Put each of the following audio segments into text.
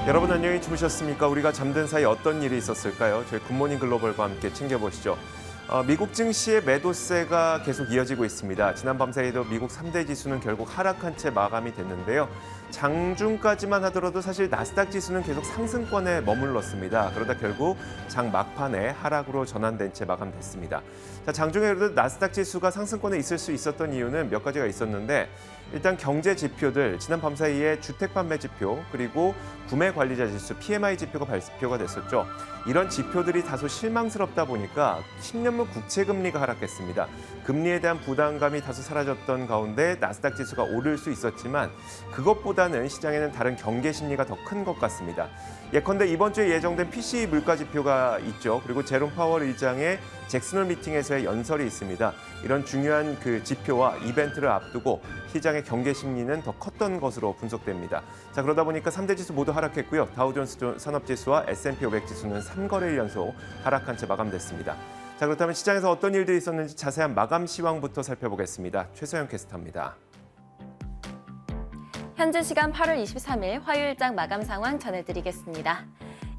여러분 안녕히 주무셨습니까? 우리가 잠든 사이 어떤 일이 있었을까요? 저희 굿모닝 글로벌과 함께 챙겨보시죠. 미국 증시의 매도세가 계속 이어지고 있습니다. 지난 밤 사이에도 미국 3대 지수는 결국 하락한 채 마감이 됐는데요. 장중까지만 하더라도 사실 나스닥 지수는 계속 상승권에 머물렀습니다. 그러다 결국 장 막판에 하락으로 전환된 채 마감됐습니다. 자, 장중에 그래도 나스닥 지수가 상승권에 있을 수 있었던 이유는 몇 가지가 있었는데 일단 경제 지표들, 지난 밤 사이에 주택 판매 지표, 그리고 구매 관리자 지수, PMI 지표가 발표가 됐었죠. 이런 지표들이 다소 실망스럽다 보니까 10년물 국채 금리가 하락했습니다. 금리에 대한 부담감이 다소 사라졌던 가운데 나스닥 지수가 오를 수 있었지만 그것보다는 시장에는 다른 경계 심리가 더 큰 것 같습니다. 예컨대 이번 주에 예정된 PCE 물가 지표가 있죠. 그리고 제롬 파월 의장의 잭슨홀 미팅에서의 연설이 있습니다. 이런 중요한 그 지표와 이벤트를 앞두고 시장의 경계 심리는 더 컸던 것으로 분석됩니다. 자, 그러다 보니까 3대 지수 모두 하락했고요. 다우존스 산업지수와 S&P 500 지수는 3거래일 연속 하락한 채 마감됐습니다. 자, 그렇다면 시장에서 어떤 일들이 있었는지 자세한 마감 시황부터 살펴보겠습니다. 최서영 캐스터입니다. 현재 시간 8월 23일 화요일장 마감 상황 전해드리겠습니다.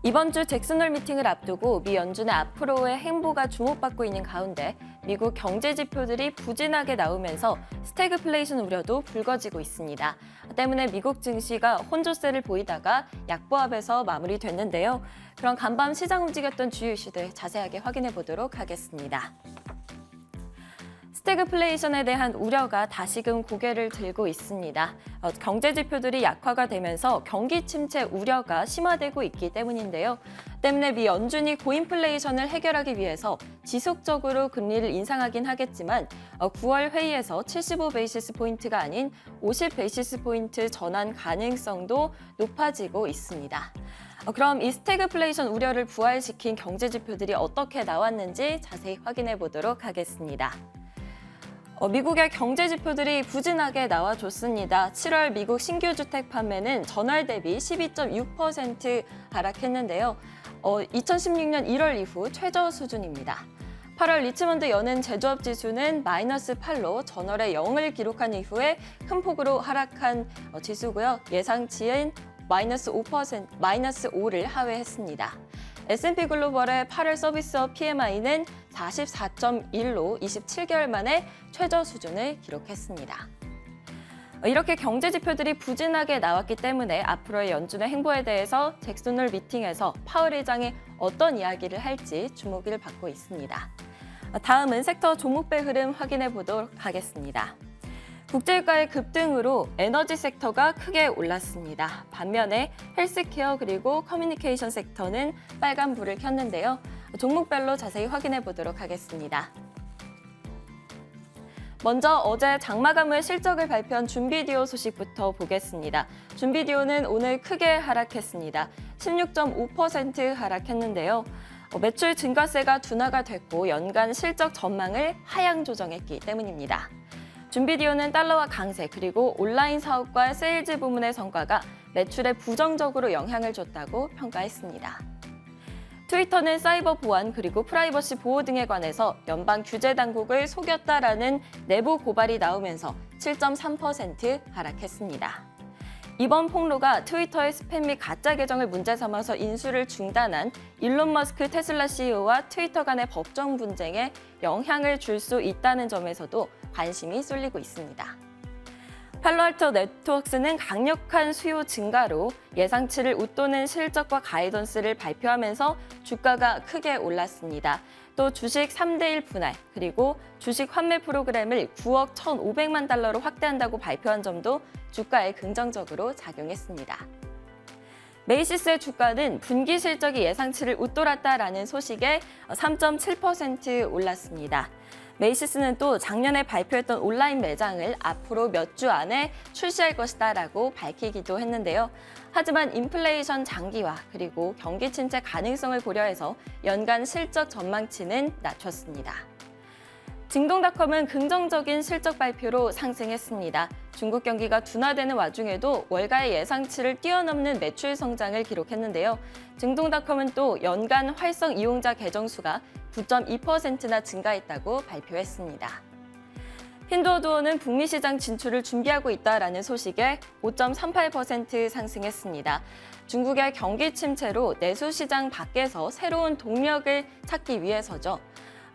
이번 주 잭슨홀 미팅을 앞두고 미 연준의 앞으로의 행보가 주목받고 있는 가운데 미국 경제 지표들이 부진하게 나오면서 스태그플레이션 우려도 불거지고 있습니다. 때문에 미국 증시가 혼조세를 보이다가 약보합에서 마무리됐는데요. 그런 간밤 시장 움직였던 주요 이슈들 자세하게 확인해 보도록 하겠습니다. 스태그플레이션에 대한 우려가 다시금 고개를 들고 있습니다. 경제 지표들이 약화가 되면서 경기 침체 우려가 심화되고 있기 때문인데요. 때문에 미 연준이 고인플레이션을 해결하기 위해서 지속적으로 금리를 인상하긴 하겠지만 9월 회의에서 75베이시스 포인트가 아닌 50베이시스 포인트 전환 가능성도 높아지고 있습니다. 그럼 이 스태그플레이션 우려를 부활시킨 경제 지표들이 어떻게 나왔는지 자세히 확인해 보도록 하겠습니다. 미국의 경제 지표들이 부진하게 나와줬습니다. 7월 미국 신규 주택 판매는 전월 대비 12.6% 하락했는데요. 2016년 1월 이후 최저 수준입니다. 8월 리치먼드 연은 제조업 지수는 마이너스 8로 전월에 0을 기록한 이후에 큰 폭으로 하락한 지수고요. 예상치인 마이너스 5를 하회했습니다. S&P 글로벌의 8월 서비스업 PMI는 44.1로 27개월 만에 최저 수준을 기록했습니다. 이렇게 경제 지표들이 부진하게 나왔기 때문에 앞으로의 연준의 행보에 대해서 잭슨홀 미팅에서 파월 의장이 어떤 이야기를 할지 주목을 받고 있습니다. 다음은 섹터 종목별 흐름 확인해 보도록 하겠습니다. 국제유가의 급등으로 에너지 섹터가 크게 올랐습니다. 반면에 헬스케어 그리고 커뮤니케이션 섹터는 빨간불을 켰는데요. 종목별로 자세히 확인해 보도록 하겠습니다. 먼저 어제 장마감 후 실적을 발표한 준비디오 소식부터 보겠습니다. 준비디오는 오늘 크게 하락했습니다. 16.5% 하락했는데요. 매출 증가세가 둔화가 됐고 연간 실적 전망을 하향 조정했기 때문입니다. 준비디오는 달러화 강세 그리고 온라인 사업과 세일즈 부문의 성과가 매출에 부정적으로 영향을 줬다고 평가했습니다. 트위터는 사이버 보안 그리고 프라이버시 보호 등에 관해서 연방 규제 당국을 속였다라는 내부 고발이 나오면서 7.3% 하락했습니다. 이번 폭로가 트위터의 스팸 및 가짜 계정을 문제 삼아서 인수를 중단한 일론 머스크 테슬라 CEO와 트위터 간의 법정 분쟁에 영향을 줄 수 있다는 점에서도 관심이 쏠리고 있습니다. 팔로알토 네트워크스는 강력한 수요 증가로 예상치를 웃도는 실적과 가이던스를 발표하면서 주가가 크게 올랐습니다. 또 주식 3대1 분할 그리고 주식 환매 프로그램을 9억 1,500만 달러로 확대한다고 발표한 점도 주가에 긍정적으로 작용했습니다. 메이시스의 주가는 분기 실적이 예상치를 웃돌았다라는 소식에 3.7% 올랐습니다. 메이시스는 또 작년에 발표했던 온라인 매장을 앞으로 몇 주 안에 출시할 것이다라고 밝히기도 했는데요. 하지만 인플레이션 장기화 그리고 경기 침체 가능성을 고려해서 연간 실적 전망치는 낮췄습니다. 징동닷컴은 긍정적인 실적 발표로 상승했습니다. 중국 경기가 둔화되는 와중에도 월가의 예상치를 뛰어넘는 매출 성장을 기록했는데요. 징동닷컴은 또 연간 활성 이용자 계정 수가 9.2%나 증가했다고 발표했습니다. 핀두어두어는 북미 시장 진출을 준비하고 있다라는 소식에 5.38% 상승했습니다. 중국의 경기 침체로 내수 시장 밖에서 새로운 동력을 찾기 위해서죠.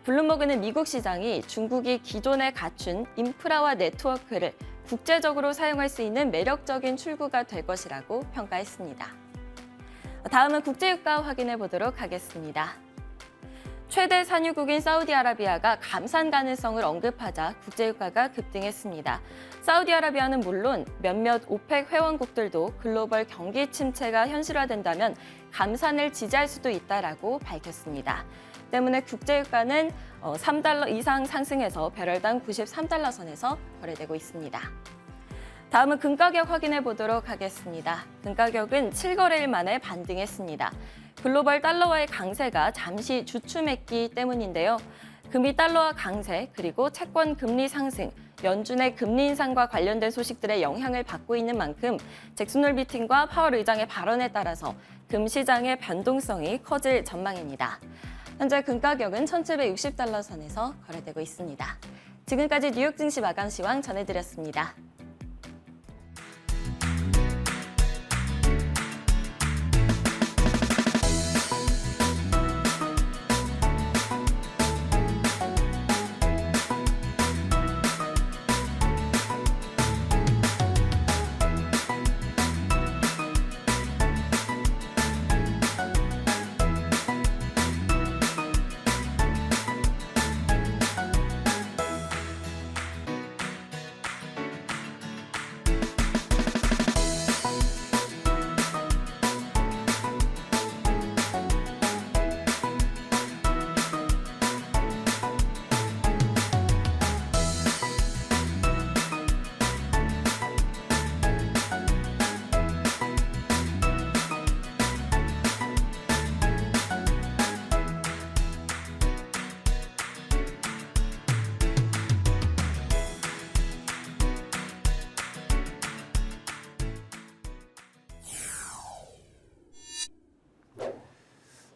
블룸버그는 미국 시장이 중국이 기존에 갖춘 인프라와 네트워크를 국제적으로 사용할 수 있는 매력적인 출구가 될 것이라고 평가했습니다. 다음은 국제유가 확인해 보도록 하겠습니다. 최대 산유국인 사우디아라비아가 감산 가능성을 언급하자 국제유가가 급등했습니다. 사우디아라비아는 물론 몇몇 오펙 회원국들도 글로벌 경기 침체가 현실화된다면 감산을 지지할 수도 있다라고 밝혔습니다. 때문에 국제유가는 3달러 이상 상승해서 배럴당 93달러 선에서 거래되고 있습니다. 다음은 금 가격 확인해 보도록 하겠습니다. 금 가격은 7거래일 만에 반등했습니다. 글로벌 달러와의 강세가 잠시 주춤했기 때문인데요. 금이 달러와 강세, 그리고 채권 금리 상승, 연준의 금리 인상과 관련된 소식들의 영향을 받고 있는 만큼 잭슨 홀 미팅과 파월 의장의 발언에 따라서 금 시장의 변동성이 커질 전망입니다. 현재 금 가격은 1,760달러 선에서 거래되고 있습니다. 지금까지 뉴욕 증시 마감 시황 전해드렸습니다.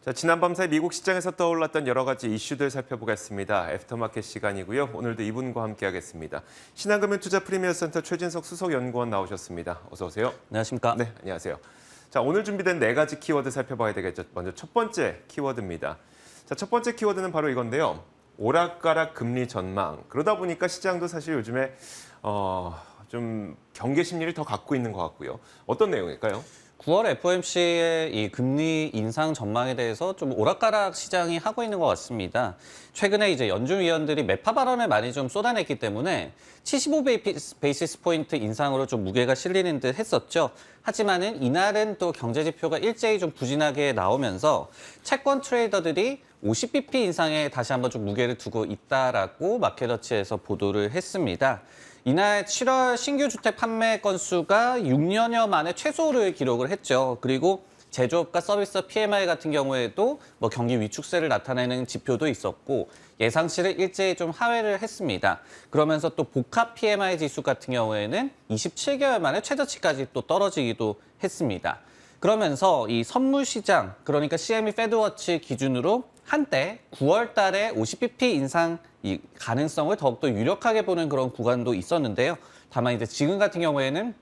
자, 지난 밤 사이 미국 시장에서 떠올랐던 여러 가지 이슈들 살펴보겠습니다. 애프터마켓 시간이고요. 오늘도 이분과 함께하겠습니다. 신한금융투자 프리미어센터 최진석 수석연구원 나오셨습니다. 어서 오세요. 안녕하십니까? 네, 안녕하세요. 자, 오늘 준비된 4가지 키워드 살펴봐야 되겠죠. 먼저 첫 번째 키워드입니다. 자, 첫 번째 키워드는 바로 이건데요. 오락가락 금리 전망. 그러다 보니까 시장도 사실 요즘에 좀 경계 심리를 더 갖고 있는 것 같고요. 어떤 내용일까요? 9월 FOMC의 이 금리 인상 전망에 대해서 좀 오락가락 시장이 하고 있는 것 같습니다. 최근에 이제 연준 위원들이 매파 발언을 많이 좀 쏟아냈기 때문에 75베이시스 포인트 인상으로 좀 무게가 실리는 듯 했었죠. 하지만은 이날은 또 경제 지표가 일제히 좀 부진하게 나오면서 채권 트레이더들이 50bp 인상에 다시 한번 좀 무게를 두고 있다라고 마켓워치에서 보도를 했습니다. 이날 7월 신규 주택 판매 건수가 6년여 만에 최소를 기록을 했죠. 그리고 제조업과 서비스 PMI 같은 경우에도 뭐 경기 위축세를 나타내는 지표도 있었고 예상치를 일제히 좀 하회를 했습니다. 그러면서 또 복합 PMI 지수 같은 경우에는 27개월 만에 최저치까지 또 떨어지기도 했습니다. 그러면서 이 선물 시장, 그러니까 CME 페드워치 기준으로 한때 9월 달에 50bp 인상 이 가능성을 더욱더 유력하게 보는 그런 구간도 있었는데요. 다만 이제 지금 같은 경우에는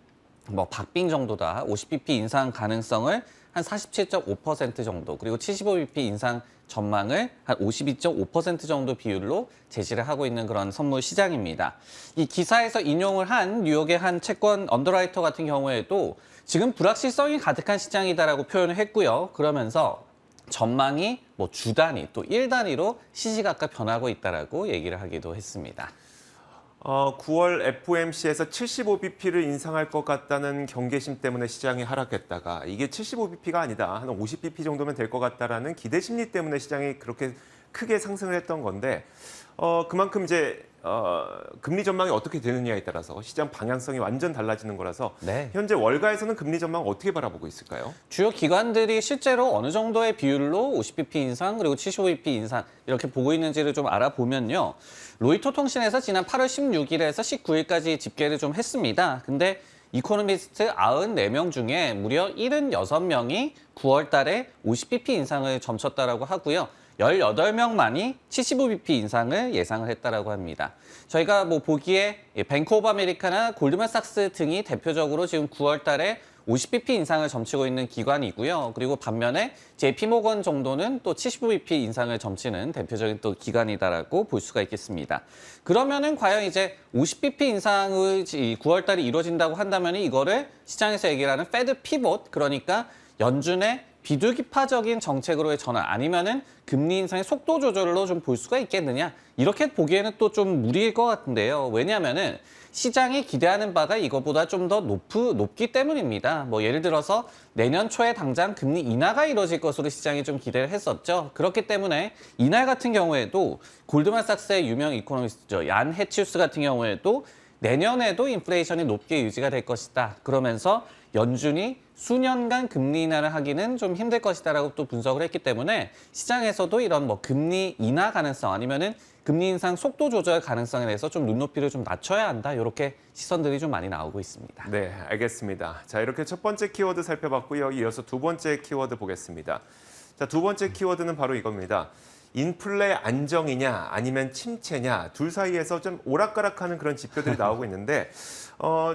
뭐 박빙 정도다. 50bp 인상 가능성을 한 47.5% 정도, 그리고 75bp 인상 전망을 한 52.5% 정도 비율로 제시를 하고 있는 그런 선물 시장입니다. 이 기사에서 인용을 한 뉴욕의 한 채권 언더라이터 같은 경우에도 지금 불확실성이 가득한 시장이다라고 표현을 했고요. 그러면서 전망이 뭐 주 단위 또 일 단위로 시시각각 변하고 있다라고 얘기를 하기도 했습니다. 9월 FOMC에서 75bp를 인상할 것 같다는 경계심 때문에 시장이 하락했다가 이게 75bp가 아니다. 한 50bp 정도면 될 것 같다라는 기대 심리 때문에 시장이 그렇게 크게 상승을 했던 건데 그만큼 이제 금리 전망이 어떻게 되느냐에 따라서 시장 방향성이 완전 달라지는 거라서 네. 현재 월가에서는 금리 전망 어떻게 바라보고 있을까요? 주요 기관들이 실제로 어느 정도의 비율로 50bp 인상 그리고 75bp 인상 이렇게 보고 있는지를 좀 알아보면요. 로이터 통신에서 지난 8월 16일에서 19일까지 집계를 좀 했습니다. 근데 이코노미스트 94명 중에 무려 76명이 9월 달에 50bp 인상을 점쳤다라고 하고요. 18명만이 75bp 인상을 예상을 했다라고 합니다. 저희가 뭐 보기에 뱅크 오브 아메리카나 골드만삭스 등이 대표적으로 지금 9월 달에 50bp 인상을 점치고 있는 기관이고요. 그리고 반면에 JP모건 정도는 또 75bp 인상을 점치는 대표적인 또 기관이다라고 볼 수가 있겠습니다. 그러면은 과연 이제 50bp 인상을 9월 달에 이루어진다고 한다면 이거를 시장에서 얘기를 하는 페드 피봇, 그러니까 연준의 비둘기파적인 정책으로의 전환 아니면은 금리 인상의 속도 조절로 좀 볼 수가 있겠느냐, 이렇게 보기에는 또 좀 무리일 것 같은데요. 왜냐하면은 시장이 기대하는 바가 이거보다 좀 더 높기 때문입니다. 뭐 예를 들어서 내년 초에 당장 금리 인하가 이루어질 것으로 시장이 좀 기대를 했었죠. 그렇기 때문에 이날 같은 경우에도 골드만삭스의 유명 이코노미스트죠, 얀 해치우스 같은 경우에도 내년에도 인플레이션이 높게 유지가 될 것이다, 그러면서 연준이 수년간 금리 인하를 하기는 좀 힘들 것이다라고 또 분석을 했기 때문에 시장에서도 이런 뭐 금리 인하 가능성 아니면은 금리 인상 속도 조절 가능성에 대해서 좀 눈높이를 좀 낮춰야 한다, 이렇게 시선들이 좀 많이 나오고 있습니다. 네, 알겠습니다. 자, 이렇게 첫 번째 키워드 살펴봤고요. 이어서 두 번째 키워드 보겠습니다. 자, 두 번째 키워드는 바로 이겁니다. 인플레 안정이냐 아니면 침체냐, 둘 사이에서 좀 오락가락하는 그런 지표들이 나오고 있는데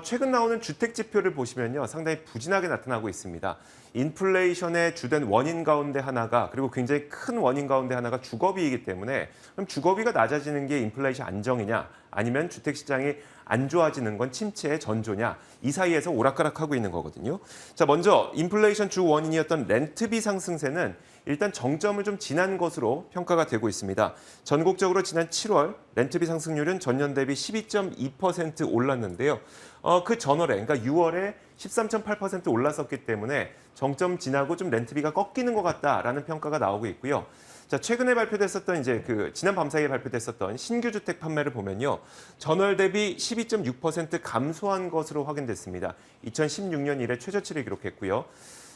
최근 나오는 주택 지표를 보시면요, 상당히 부진하게 나타나고 있습니다. 인플레이션의 주된 원인 가운데 하나가, 그리고 굉장히 큰 원인 가운데 하나가 주거비이기 때문에, 그럼 주거비가 낮아지는 게 인플레이션 안정이냐 아니면 주택 시장이 안 좋아지는 건 침체의 전조냐, 이 사이에서 오락가락하고 있는 거거든요. 자, 먼저 인플레이션 주 원인이었던 렌트비 상승세는 일단 정점을 좀 지난 것으로 평가가 되고 있습니다. 전국적으로 지난 7월 렌트비 상승률은 전년 대비 12.2% 올랐는데요. 그 전월에, 그러니까 6월에 13.8% 올랐었기 때문에 정점 지나고 좀 렌트비가 꺾이는 것 같다라는 평가가 나오고 있고요. 자, 최근에 발표됐었던 지난 밤 사이에 발표됐었던 신규 주택 판매를 보면요, 전월 대비 12.6% 감소한 것으로 확인됐습니다. 2016년 이래 최저치를 기록했고요.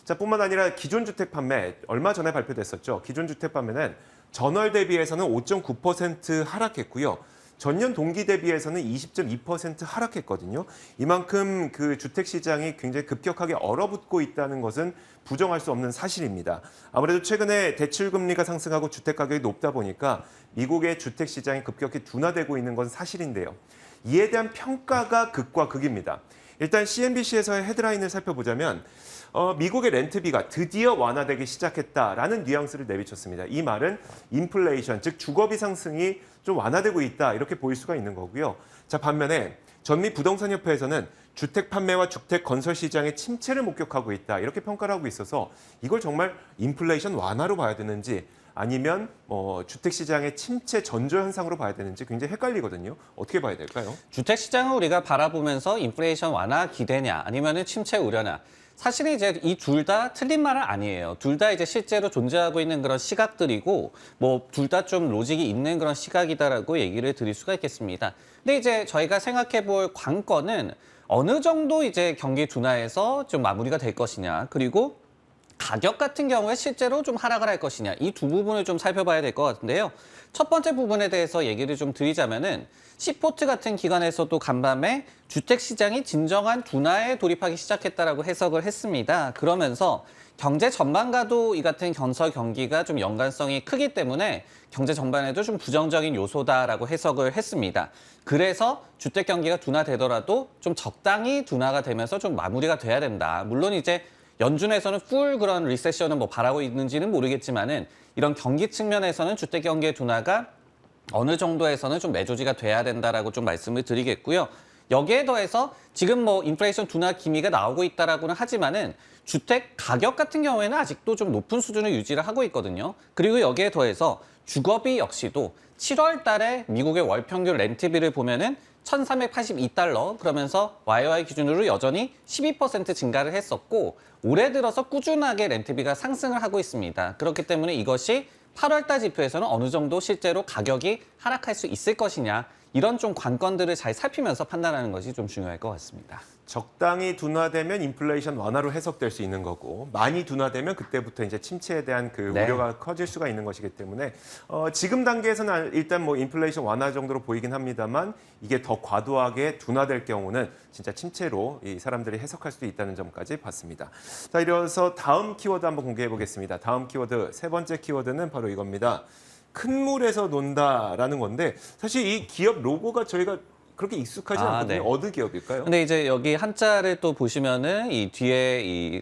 자, 뿐만 아니라 기존 주택 판매, 얼마 전에 발표됐었죠. 기존 주택 판매는 전월 대비해서는 5.9% 하락했고요. 전년 동기 대비해서는 20.2% 하락했거든요. 이만큼 그 주택 시장이 굉장히 급격하게 얼어붙고 있다는 것은 부정할 수 없는 사실입니다. 아무래도 최근에 대출 금리가 상승하고 주택 가격이 높다 보니까 미국의 주택 시장이 급격히 둔화되고 있는 건 사실인데요. 이에 대한 평가가 극과 극입니다. 일단 CNBC에서의 헤드라인을 살펴보자면 미국의 렌트비가 드디어 완화되기 시작했다라는 뉘앙스를 내비쳤습니다. 이 말은 인플레이션, 즉 주거비 상승이 좀 완화되고 있다, 이렇게 보일 수가 있는 거고요. 자, 반면에 전미 부동산협회에서는 주택 판매와 주택 건설 시장의 침체를 목격하고 있다, 이렇게 평가를 하고 있어서 이걸 정말 인플레이션 완화로 봐야 되는지 아니면 주택 시장의 침체 전조 현상으로 봐야 되는지 굉장히 헷갈리거든요. 어떻게 봐야 될까요? 주택 시장을 우리가 바라보면서 인플레이션 완화 기대냐 아니면은 침체 우려냐, 사실은 이제 이 둘 다 틀린 말은 아니에요. 둘 다 이제 실제로 존재하고 있는 그런 시각들이고, 뭐 둘 다 좀 로직이 있는 그런 시각이다라고 얘기를 드릴 수가 있겠습니다. 근데 이제 저희가 생각해 볼 관건은 어느 정도 이제 경기 둔화에서 좀 마무리가 될 것이냐, 그리고 가격 같은 경우에 실제로 좀 하락을 할 것이냐, 이 두 부분을 좀 살펴봐야 될 것 같은데요. 첫 번째 부분에 대해서 얘기를 좀 드리자면은 시포트 같은 기관에서도 간밤에 주택 시장이 진정한 둔화에 돌입하기 시작했다라고 해석을 했습니다. 그러면서 경제 전반과도 이 같은 건설 경기가 좀 연관성이 크기 때문에 경제 전반에도 좀 부정적인 요소다라고 해석을 했습니다. 그래서 주택 경기가 둔화되더라도 좀 적당히 둔화가 되면서 좀 마무리가 돼야 된다. 물론 이제 연준에서는 풀 그런 리세션을 뭐 바라고 있는지는 모르겠지만은 이런 경기 측면에서는 주택 경기의 둔화가 어느 정도에서는 좀 매조지가 돼야 된다라고 좀 말씀을 드리겠고요. 여기에 더해서 지금 뭐 인플레이션 둔화 기미가 나오고 있다라고는 하지만은 주택 가격 같은 경우에는 아직도 좀 높은 수준을 유지를 하고 있거든요. 그리고 여기에 더해서 주거비 역시도 7월 달에 미국의 월 평균 렌트비를 보면은 1,382달러, 그러면서 YOY 기준으로 여전히 12% 증가를 했었고, 올해 들어서 꾸준하게 렌트비가 상승을 하고 있습니다. 그렇기 때문에 이것이 8월 달 지표에서는 어느 정도 실제로 가격이 하락할 수 있을 것이냐, 이런 좀 관건들을 잘 살피면서 판단하는 것이 좀 중요할 것 같습니다. 적당히 둔화되면 인플레이션 완화로 해석될 수 있는 거고 많이 둔화되면 그때부터 이제 침체에 대한 그 네. 우려가 커질 수가 있는 것이기 때문에 지금 단계에서는 일단 뭐 인플레이션 완화 정도로 보이긴 합니다만 이게 더 과도하게 둔화될 경우는 진짜 침체로 이 사람들이 해석할 수도 있다는 점까지 봤습니다. 자, 이어서 다음 키워드 한번 공개해 보겠습니다. 다음 키워드 세 번째 키워드는 바로 이겁니다. 큰 물에서 논다라는 건데 사실 이 기업 로고가 저희가 그렇게 익숙하지 않거든요. 네. 어느 기업일까요? 근데 이제 여기 한자를 또 보시면은 이 뒤에 이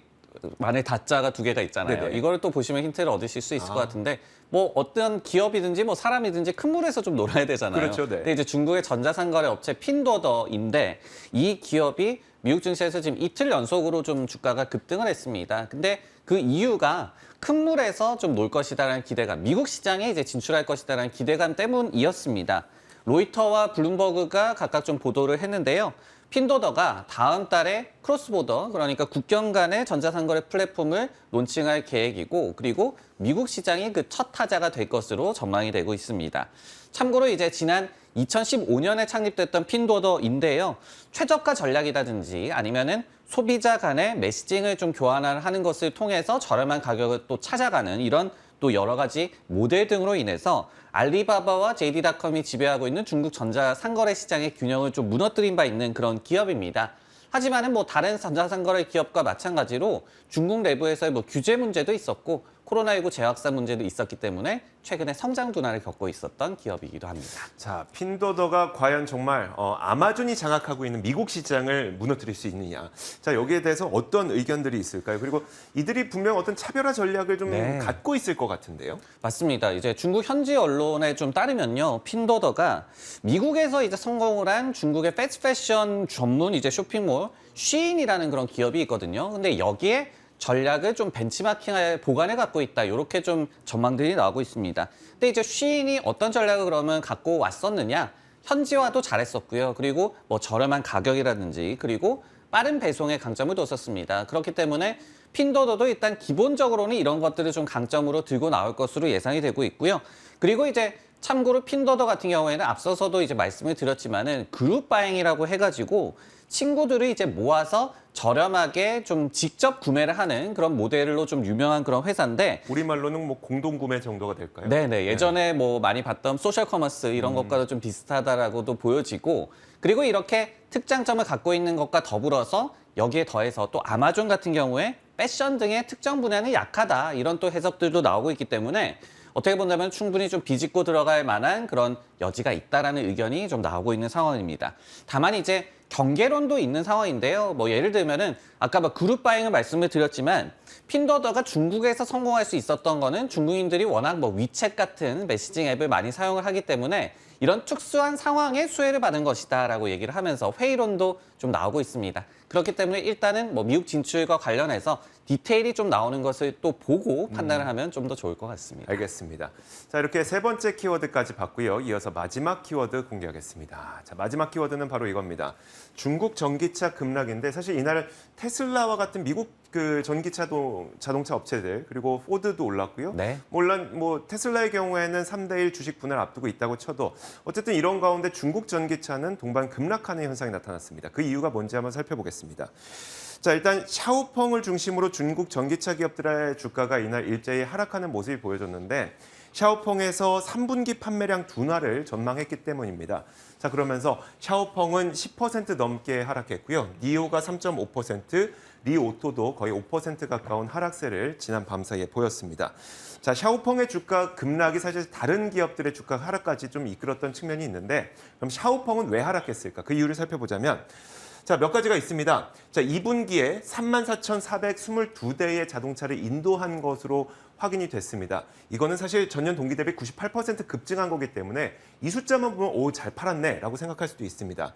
만에 다자가 두 개가 있잖아요. 네네. 이거를 또 보시면 힌트를 얻으실 수 있을 것 같은데 뭐 어떤 기업이든지 뭐 사람이든지 큰 물에서 좀 놀아야 되잖아요. 그렇죠, 네. 근데 이제 중국의 전자상거래 업체 핀도더인데 이 기업이 미국 증시에서 지금 이틀 연속으로 좀 주가가 급등을 했습니다. 근데 그 이유가 큰 물에서 좀 놀 것이다라는 기대감, 미국 시장에 이제 진출할 것이다라는 기대감 때문이었습니다. 로이터와 블룸버그가 각각 좀 보도를 했는데요. 핀도더가 다음 달에 크로스보더, 그러니까 국경 간의 전자상거래 플랫폼을 론칭할 계획이고, 그리고 미국 시장이 그 첫 타자가 될 것으로 전망이 되고 있습니다. 참고로 이제 지난 2015년에 창립됐던 핀도더인데요. 최저가 전략이라든지 아니면은 소비자 간의 메시징을 좀 교환하는 것을 통해서 저렴한 가격을 또 찾아가는 이런 또 여러 가지 모델 등으로 인해서 알리바바와 JD.com이 지배하고 있는 중국 전자상거래 시장의 균형을 좀 무너뜨린 바 있는 그런 기업입니다. 하지만은 뭐 다른 전자상거래 기업과 마찬가지로 중국 내부에서의 뭐 규제 문제도 있었고 코로나19 재확산 문제도 있었기 때문에 최근에 성장 둔화를 겪고 있었던 기업이기도 합니다. 자, 핀도더가 과연 정말 아마존이 장악하고 있는 미국 시장을 무너뜨릴 수 있느냐. 자, 여기에 대해서 어떤 의견들이 있을까요? 그리고 이들이 분명 어떤 차별화 전략을 좀 네. 갖고 있을 것 같은데요. 맞습니다. 이제 중국 현지 언론에 좀 따르면요, 핀도더가 미국에서 이제 성공을 한 중국의 패스트 패션 전문 이제 쇼핑몰 쉬인이라는 그런 기업이 있거든요. 근데 여기에 전략을 좀 벤치마킹할 보관을 갖고 있다. 이렇게 좀 전망들이 나오고 있습니다. 근데 이제 쉬인이 어떤 전략을 그러면 갖고 왔었느냐? 현지화도 잘했었고요. 그리고 뭐 저렴한 가격이라든지 그리고 빠른 배송에 강점을 뒀었습니다. 그렇기 때문에 핀도더도 일단 기본적으로는 이런 것들을 좀 강점으로 들고 나올 것으로 예상이 되고 있고요. 그리고 이제 참고로 핀도더 같은 경우에는 앞서서도 이제 말씀을 드렸지만은 그룹 바잉이라고 해가지고 친구들이 이제 모아서 저렴하게 좀 직접 구매를 하는 그런 모델로 좀 유명한 그런 회사인데 우리말로는 뭐 공동 구매 정도가 될까요? 네네. 예전에 뭐 많이 봤던 소셜 커머스 이런 것과도 좀 비슷하다라고도 보여지고 그리고 이렇게 특장점을 갖고 있는 것과 더불어서 여기에 더해서 또 아마존 같은 경우에 패션 등의 특정 분야는 약하다 이런 또 해석들도 나오고 있기 때문에 어떻게 본다면 충분히 좀 비집고 들어갈 만한 그런 여지가 있다라는 의견이 좀 나오고 있는 상황입니다. 다만 이제 경계론도 있는 상황인데요. 뭐 예를 들면은 아까 막 그룹 바잉을 말씀을 드렸지만 핀도더가 중국에서 성공할 수 있었던 거는 중국인들이 워낙 뭐 위챗 같은 메시징 앱을 많이 사용을 하기 때문에 이런 특수한 상황에 수혜를 받은 것이다라고 얘기를 하면서 회의론도 좀 나오고 있습니다. 그렇기 때문에 일단은 뭐 미국 진출과 관련해서 디테일이 좀 나오는 것을 또 보고 판단을 하면 좀 더 좋을 것 같습니다. 알겠습니다. 자, 이렇게 세 번째 키워드까지 봤고요. 이어서 마지막 키워드 공개하겠습니다. 자, 마지막 키워드는 바로 이겁니다. 중국 전기차 급락인데 사실 이날 테슬라와 같은 미국 그 자동차 업체들 그리고 포드도 올랐고요. 네. 물론 뭐 테슬라의 경우에는 3대1 주식 분할 앞두고 있다고 쳐도 어쨌든 이런 가운데 중국 전기차는 동반 급락하는 현상이 나타났습니다. 그 이유가 뭔지 한번 살펴보겠습니다. 자, 일단 샤오펑을 중심으로 중국 전기차 기업들의 주가가 이날 일제히 하락하는 모습이 보여졌는데 샤오펑에서 3분기 판매량 둔화를 전망했기 때문입니다. 자, 그러면서 샤오펑은 10% 넘게 하락했고요. 니오가 3.5%, 리오토도 거의 5% 가까운 하락세를 지난 밤 사이에 보였습니다. 자, 샤오펑의 주가 급락이 사실 다른 기업들의 주가 하락까지 좀 이끌었던 측면이 있는데 그럼 샤오펑은 왜 하락했을까? 그 이유를 살펴보자면 자, 몇 가지가 있습니다. 자, 2분기에 34,422대의 자동차를 인도한 것으로 확인이 됐습니다. 이거는 사실 전년 동기 대비 98% 급증한 거기 때문에 이 숫자만 보면 오, 잘 팔았네라고 생각할 수도 있습니다.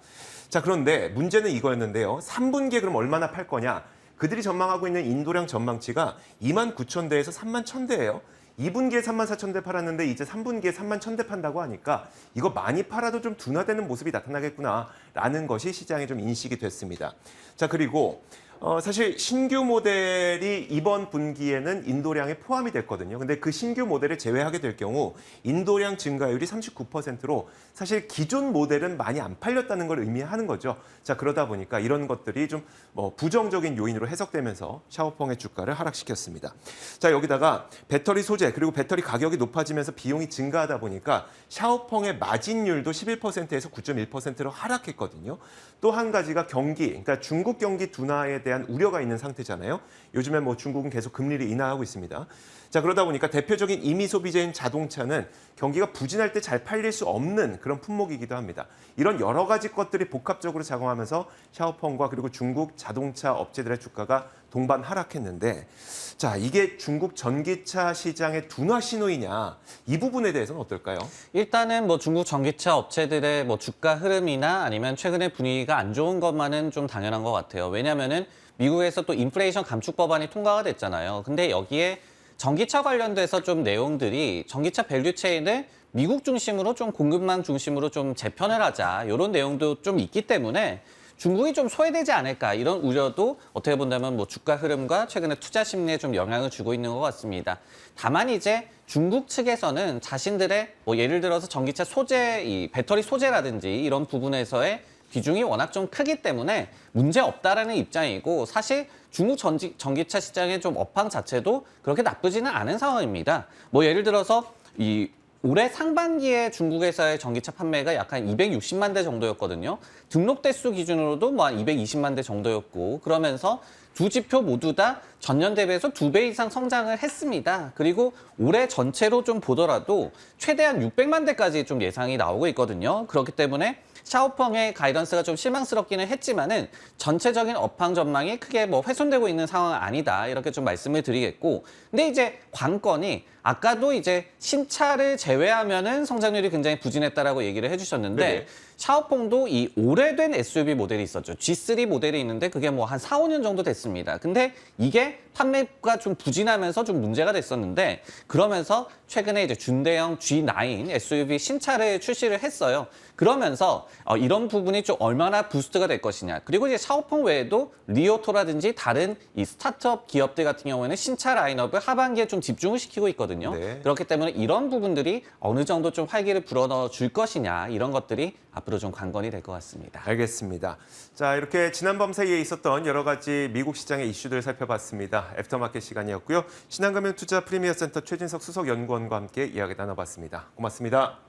자, 그런데 문제는 이거였는데요. 3분기에 그럼 얼마나 팔 거냐? 그들이 전망하고 있는 인도량 전망치가 29,000대에서 31,000대예요. 2분기에 34,000대 팔았는데 이제 3분기에 31,000대 판다고 하니까 이거 많이 팔아도 좀 둔화되는 모습이 나타나겠구나라는 것이 시장에 좀 인식이 됐습니다. 자, 그리고 사실 신규 모델이 이번 분기에는 인도량에 포함이 됐거든요. 근데 그 신규 모델을 제외하게 될 경우 인도량 증가율이 39%로 사실 기존 모델은 많이 안 팔렸다는 걸 의미하는 거죠. 자, 그러다 보니까 이런 것들이 좀 부정적인 요인으로 해석되면서 샤오펑의 주가를 하락시켰습니다. 자, 여기다가 배터리 소재 그리고 배터리 가격이 높아지면서 비용이 증가하다 보니까 샤오펑의 마진율도 11%에서 9.1%로 하락했거든요. 또 한 가지가 경기, 그러니까 중국 경기 둔화에 대한 우려가 있는 상태잖아요. 요즘에 중국은 계속 금리를 인하하고 있습니다. 자, 그러다 보니까 대표적인 임의 소비재인 자동차는 경기가 부진할 때 잘 팔릴 수 없는 그런 품목이기도 합니다. 이런 여러 가지 것들이 복합적으로 작용하면서 샤오펑과 그리고 중국 자동차 업체들의 주가가 동반 하락했는데, 자, 이게 중국 전기차 시장의 둔화 신호이냐, 이 부분에 대해서는 어떨까요? 일단은 중국 전기차 업체들의 주가 흐름이나 아니면 최근에 분위기가 안 좋은 것만은 좀 당연한 것 같아요. 왜냐하면은 미국에서 또 인플레이션 감축 법안이 통과가 됐잖아요. 근데 여기에 전기차 관련돼서 좀 내용들이 전기차 밸류체인을 미국 중심으로 좀 공급망 중심으로 좀 재편을 하자, 이런 내용도 좀 있기 때문에 중국이 좀 소외되지 않을까, 이런 우려도 어떻게 본다면 주가 흐름과 최근에 투자 심리에 좀 영향을 주고 있는 것 같습니다. 다만 이제 중국 측에서는 자신들의 예를 들어서 전기차 소재, 이 배터리 소재라든지 이런 부분에서의 비중이 워낙 좀 크기 때문에 문제 없다라는 입장이고, 사실 중국 전기차 시장의 좀 업황 자체도 그렇게 나쁘지는 않은 상황입니다. 예를 들어서 올해 상반기에 중국에서의 전기차 판매가 약 한 260만 대 정도였거든요. 등록 대수 기준으로도 한 220만 대 정도였고, 그러면서 두 지표 모두 다 전년 대비해서 2배 이상 성장을 했습니다. 그리고 올해 전체로 좀 보더라도 최대한 600만 대까지 좀 예상이 나오고 있거든요. 그렇기 때문에 샤오펑의 가이던스가 좀 실망스럽기는 했지만은 전체적인 업황 전망이 크게 훼손되고 있는 상황은 아니다, 이렇게 좀 말씀을 드리겠고, 근데 이제 관건이 아까도 이제 신차를 제외하면은 성장률이 굉장히 부진했다라고 얘기를 해주셨는데, 네네. 샤오펑도 이 오래된 SUV 모델이 있었죠. G3 모델이 있는데 그게 한 4, 5년 정도 됐습니다. 근데 이게 판매가 좀 부진하면서 좀 문제가 됐었는데, 그러면서 최근에 이제 준대형 G9 SUV 신차를 출시를 했어요. 그러면서 이런 부분이 좀 얼마나 부스트가 될 것이냐. 그리고 이제 샤오펑 외에도 리오토라든지 다른 이 스타트업 기업들 같은 경우에는 신차 라인업을 하반기에 좀 집중을 시키고 있거든요. 네. 그렇기 때문에 이런 부분들이 어느 정도 좀 활기를 불어넣어 줄 것이냐, 이런 것들이 앞으로 좀 관건이 될 것 같습니다. 알겠습니다. 자, 이렇게 지난밤 사이에 있었던 여러 가지 미국 시장의 이슈들을 살펴봤습니다. 애프터마켓 시간이었고요. 신한금융투자 프리미어센터 최진석 수석 연구원과 함께 이야기 나눠봤습니다. 고맙습니다.